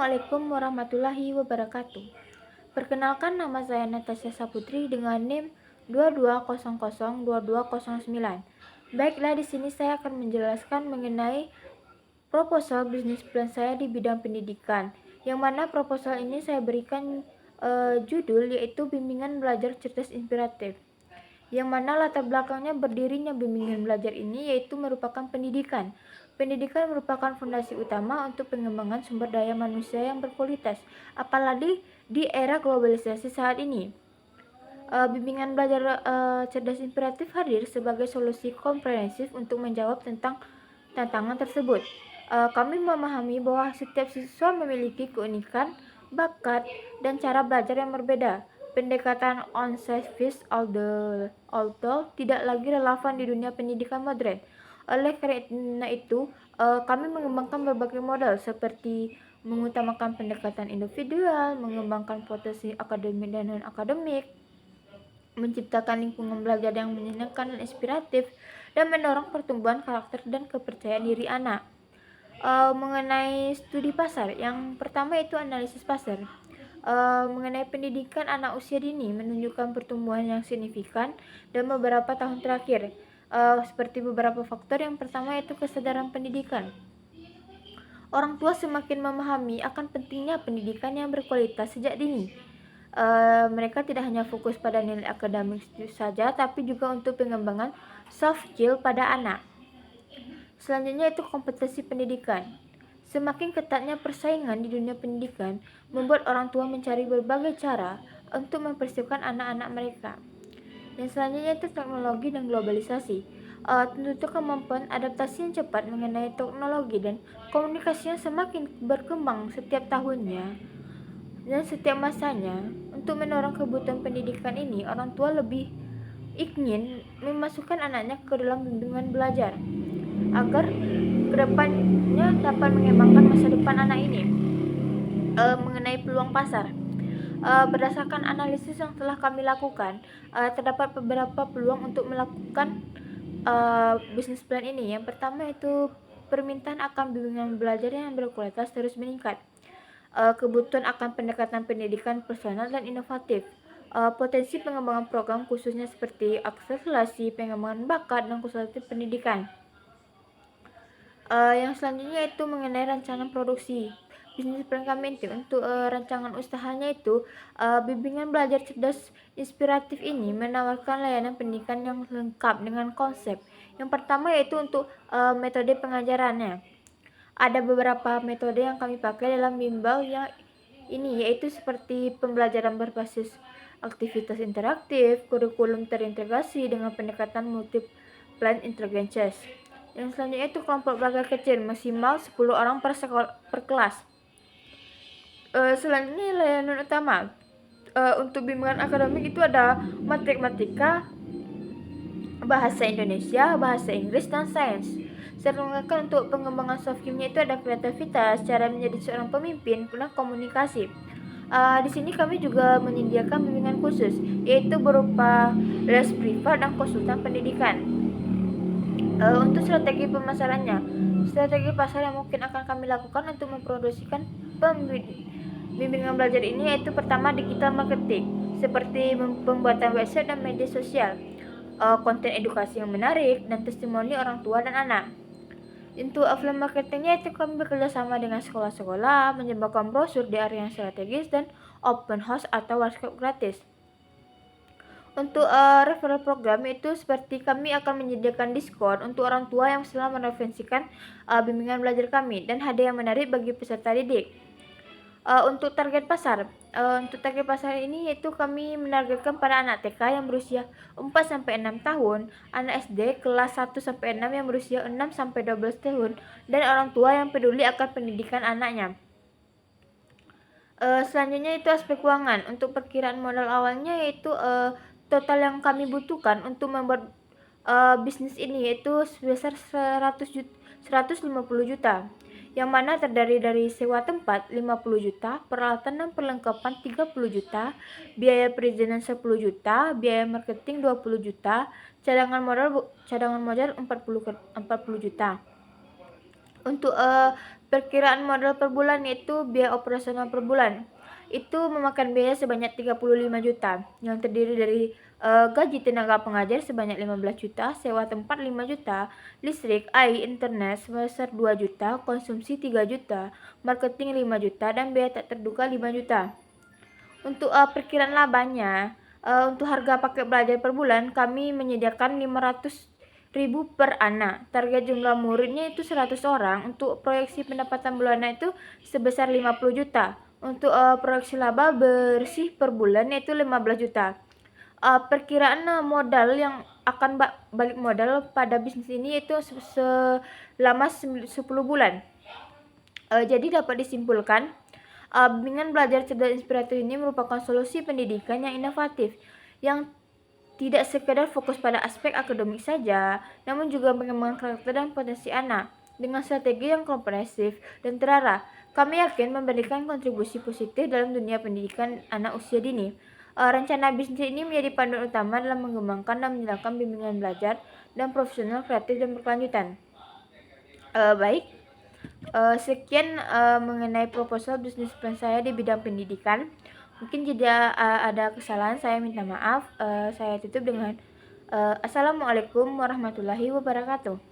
Assalamualaikum warahmatullahi wabarakatuh. Perkenalkan, nama saya Natasha Saputri dengan NIM 22002209. Baiklah, di sini saya akan menjelaskan mengenai proposal bisnis plan saya di bidang pendidikan. Yang mana proposal ini saya berikan judul yaitu Bimbingan Belajar Cerdas Inspiratif. Yang mana latar belakangnya berdirinya bimbingan belajar ini yaitu merupakan pendidikan. Pendidikan merupakan fondasi utama untuk pengembangan sumber daya manusia yang berkualitas, apalagi di era globalisasi saat ini. Bimbingan belajar cerdas inspiratif hadir sebagai solusi komprehensif untuk menjawab tentang tantangan tersebut. Kami memahami bahwa setiap siswa memiliki keunikan, bakat, dan cara belajar yang berbeda. Pendekatan on-site fits all tidak lagi relevan di dunia pendidikan modern. Oleh karena itu, kami mengembangkan berbagai model seperti mengutamakan pendekatan individual, mengembangkan potensi akademik dan non-akademik, menciptakan lingkungan belajar yang menyenangkan dan inspiratif, dan mendorong pertumbuhan karakter dan kepercayaan diri anak. Mengenai studi pasar, yang pertama itu analisis pasar. Mengenai pendidikan anak usia dini menunjukkan pertumbuhan yang signifikan dan beberapa tahun terakhir, seperti beberapa faktor. Yang pertama itu kesadaran pendidikan. Orang tua semakin memahami akan pentingnya pendidikan yang berkualitas sejak dini. Mereka tidak hanya fokus pada nilai akademik saja, tapi juga untuk pengembangan soft skill pada anak. Selanjutnya itu kompetensi pendidikan. Semakin ketatnya persaingan di dunia pendidikan membuat orang tua mencari berbagai cara untuk mempersiapkan anak-anak mereka. Yang selanjutnya itu teknologi dan globalisasi. Tentu kemampuan adaptasi yang cepat mengenai teknologi dan komunikasi yang semakin berkembang setiap tahunnya dan setiap masanya. Untuk mendorong kebutuhan pendidikan ini, orang tua lebih ingin memasukkan anaknya ke dalam bimbingan belajar agar kedepannya dapat mengembangkan masa depan anak ini. Mengenai peluang pasar, berdasarkan analisis yang telah kami lakukan, terdapat beberapa peluang untuk melakukan bisnis plan ini. Yang pertama itu permintaan akan bimbingan belajar yang berkualitas terus meningkat. Kebutuhan akan pendekatan pendidikan personal dan inovatif. Potensi pengembangan program khususnya seperti akselerasi pengembangan bakat dan konsultatif pendidikan. Yang selanjutnya itu mengenai rancangan produksi. Bisnis plan kami untuk rancangan usahanya itu bimbingan belajar cerdas inspiratif ini menawarkan layanan pendidikan yang lengkap dengan konsep. Yang pertama yaitu untuk metode pengajarannya. Ada beberapa metode yang kami pakai dalam bimbel yang ini, yaitu seperti pembelajaran berbasis aktivitas interaktif, kurikulum terintegrasi dengan pendekatan multi-plan intelligence. Yang selanjutnya itu kelompok belajar kecil, maksimal 10 orang per kelas. Selanjutnya layanan utama. Untuk bimbingan akademik itu ada matematika, bahasa Indonesia, bahasa Inggris, dan sains. Sedangkan untuk pengembangan soft skillnya itu ada kreativitas, cara menjadi seorang pemimpin, dan komunikasi. Di sini kami juga menyediakan bimbingan khusus, yaitu berupa les privat dan konsultan pendidikan. Untuk strategi pemasarannya, strategi pasar yang mungkin akan kami lakukan untuk memproduksikan bimbingan belajar ini yaitu pertama digital marketing, seperti pembuatan website dan media sosial, konten edukasi yang menarik, dan testimoni orang tua dan anak. Untuk offline marketingnya itu kami bekerja sama dengan sekolah-sekolah, menyebarkan brosur di area yang strategis, dan open house atau workshop gratis. Untuk referral program itu seperti kami akan menyediakan diskon untuk orang tua yang telah mereferensikan bimbingan belajar kami, dan hadiah yang menarik bagi peserta didik. Untuk target pasar, ini yaitu kami menargetkan pada anak TK yang berusia 4-6 tahun, anak SD kelas 1-6 yang berusia 6-12 tahun, dan orang tua yang peduli akan pendidikan anaknya. Selanjutnya itu aspek keuangan. Untuk perkiraan modal awalnya yaitu total yang kami butuhkan untuk membuat bisnis ini yaitu sebesar 150 juta, yang mana terdiri dari sewa tempat 50 juta, peralatan dan perlengkapan 30 juta, biaya perizinan 10 juta, biaya marketing 20 juta, cadangan modal 40 juta. Untuk Perkiraan modal per bulan yaitu biaya operasional per bulan. Itu memakan biaya sebanyak 35 juta yang terdiri dari gaji tenaga pengajar sebanyak 15 juta, sewa tempat 5 juta, listrik, air, internet sebesar 2 juta, konsumsi 3 juta, marketing 5 juta, dan biaya tak terduga 5 juta. Untuk perkiraan labanya, untuk harga paket belajar per bulan kami menyediakan 500.000 per anak. Target jumlah muridnya itu 100 orang. Untuk proyeksi pendapatan bulanan itu sebesar 50 juta. Untuk proyeksi laba bersih per bulan yaitu 15 juta. Perkiraan modal yang akan balik modal pada bisnis ini itu selama 10 bulan. Jadi dapat disimpulkan, bimbingan belajar cerdas inspiratif ini merupakan solusi pendidikan yang inovatif, yang tidak sekedar fokus pada aspek akademik saja, namun juga mengembangkan karakter dan potensi anak. Dengan strategi yang komprehensif dan terarah, kami yakin memberikan kontribusi positif dalam dunia pendidikan anak usia dini. Rencana bisnis ini menjadi panduan utama dalam mengembangkan dan menjalankan bimbingan belajar dan profesional kreatif dan berkelanjutan. Baik, sekian mengenai proposal bisnis plan saya di bidang pendidikan. Mungkin jika ada kesalahan saya minta maaf. Saya tutup dengan Assalamualaikum warahmatullahi wabarakatuh.